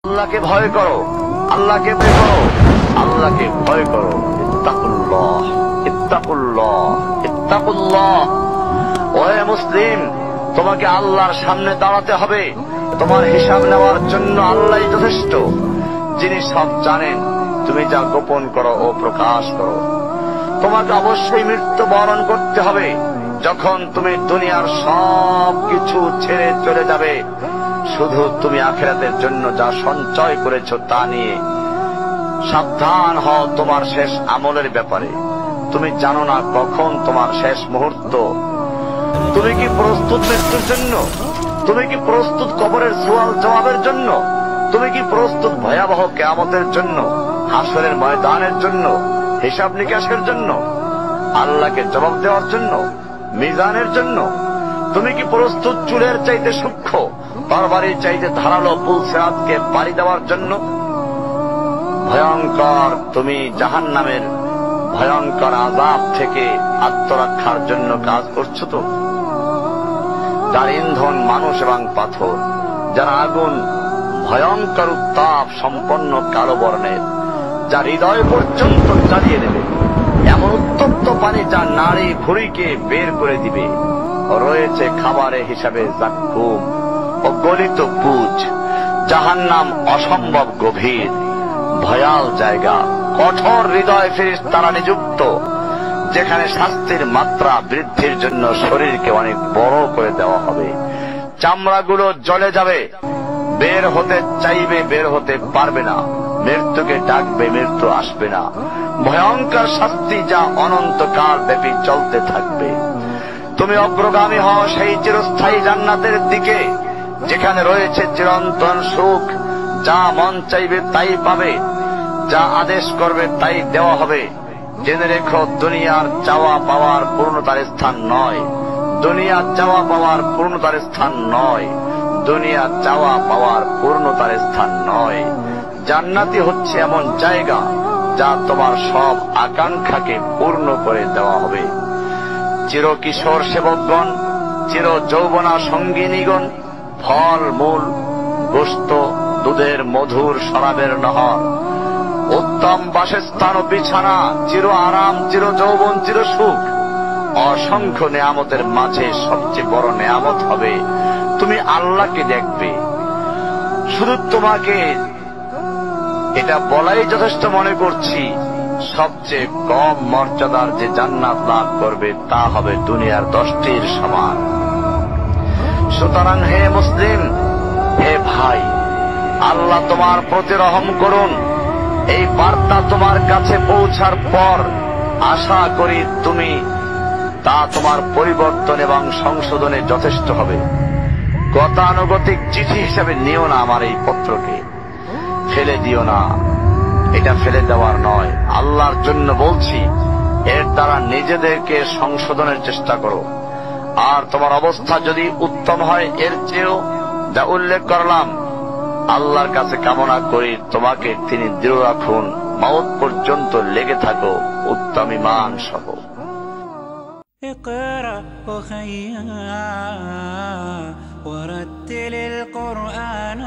আল্লাহকে ভয় করো, আল্লাহকে ভয় করো, আল্লাহকে ভয় করো। ইত্তাকুল্লাহ, ইত্তাকুল্লাহ, ইত্তাকুল্লাহ। ওহে মুসলিম, তোমাকে আল্লাহর সামনে দাঁড়াতে হবে। তোমার হিসাব নেওয়ার জন্য আল্লাহই যথেষ্ট, যিনি সব জানেন। তুমি যা গোপন করো ও প্রকাশ করো। তোমাকে অবশ্যই মৃত্যু বরণ করতে হবে। যখন তুমি দুনিয়ার সব কিছু ছেড়ে চলে যাবে, শুধু তুমি আখিরাতের জন্য যা সঞ্চয় করেছ তা নিয়ে সাবধান হও তোমার শেষ আমলের ব্যাপারে। তুমি জানো না কখন তোমার শেষ মুহূর্ত। তুমি কি প্রস্তুত মৃত্যুর জন্য? তুমি কি প্রস্তুত কবরের সওয়াল জবাবের জন্য? তুমি কি প্রস্তুত ভয়াবহ কিয়ামতের জন্য, হাসরের ময়দানের জন্য, হিসাব নিকাশের জন্য, আল্লাহকে জবাব দেওয়ার জন্য, মিজানের জন্য? তুমি কি প্রস্তুত চুলের চাইতে সূক্ষ্ম, তরবারির চাইতে ধারালো পুল সিরাতকে পাড়ি দেওয়ার জন্য? ভয়ঙ্কর তুমি জাহান্নামের ভয়ঙ্কর আযাব থেকে আত্মরক্ষার জন্য কাজ করছো তো? যার ইন্ধন মানুষ এবং পাথর, যার আগুন ভয়ঙ্কর উত্তাপ সম্পন্ন কালো বর্ণের, যা হৃদয় পর্যন্ত জ্বালিয়ে দেবে, এমন উত্তপ্ত পানি যা নাড়ি ভুঁড়িকে বের করে দিবে। রয়েছে খাবারের হিসাবে জাক্কুম ও গলিত পুজ। জাহান্নাম অসম্ভব গভীর, ভয়াল জায়গা, কঠোর হৃদয় ফেরেশতারা নিযুক্ত, যেখানে শাস্তির মাত্রা বৃদ্ধির জন্য শরীরকে অনেক বড় করে দেওয়া হবে। চামড়াগুলো জ্বলে যাবে, বের হতে চাইবে, বের হতে পারবে না। মৃত্যুকে ডাকবে, মৃত্যু আসবে না। ভয়ঙ্কর শাস্তি যা অনন্তকাল ব্যাপী চলতে থাকবে। তুমি অগ্রগামী হও সেই চিরস্থায়ী জান্নাতের দিকে, যেখানে রয়েছে চিরন্তন সুখ। যা মন চাইবে তাই পাবে, যা আদেশ করবে তাই দেওয়া হবে। জেনে রেখো, দুনিয়ার চাওয়া পাওয়ার পূর্ণতার স্থান নয়। দুনিয়ার চাওয়া পাওয়ার পূর্ণতার স্থান নয়। দুনিয়ার চাওয়া পাওয়ার পূর্ণতার স্থান নয়। জান্নাতি হচ্ছে এমন জায়গা যা তোমার সব আকাঙ্ক্ষাকে পূর্ণ করে দেওয়া হবে। চির কিশোর সেবকগণ, চির যৌবনা সঙ্গিনীগণ, ফল মূল, গোশত, দুধের মধুর শরাবের নহর, উত্তম বাসস্থান ও বিছানা, চির আরাম, চির যৌবন, চির সুখ, অসংখ্য নেয়ামতের মাঝে সবচেয়ে বড় নেয়ামত হবে তুমি আল্লাহকে দেখবে। শুধু তোমাকে এটা বলাই যথেষ্ট মনে করছি, সবচেয়ে কম মর্যাদার যে জান্নাত লাভ করবে তা হবে দুনিয়ার 10টির সমান। সুতরাং হে মুসলিম, হে ভাই, আল্লাহ তোমার প্রতি রহম করুন। এই বার্তা তোমার কাছে পৌঁছার পর আশা করি তুমি তা তোমার পরিবর্তন এবং সংশোধনে যথেষ্ট হবে। গতানুগতিক চিঠি হিসাবে নিও না আমার এই পত্রকে, ফেলে দিও না। এটা ফেলে দেওয়ার নয়, আল্লাহর জন্য বলছি। এর দ্বারা নিজেদেরকে সংশোধনের চেষ্টা করো। আর তোমার অবস্থা যদি উত্তম হয় এর চেয়েও, যা উল্লেখ করলাম, আল্লাহর কাছে কামনা করি তোমাকে তিনি দৃঢ় রাখুন, মওত পর্যন্ত লেগে থাকো উত্তম ঈমান সহ। اقرأ أخيا ورتل القرآن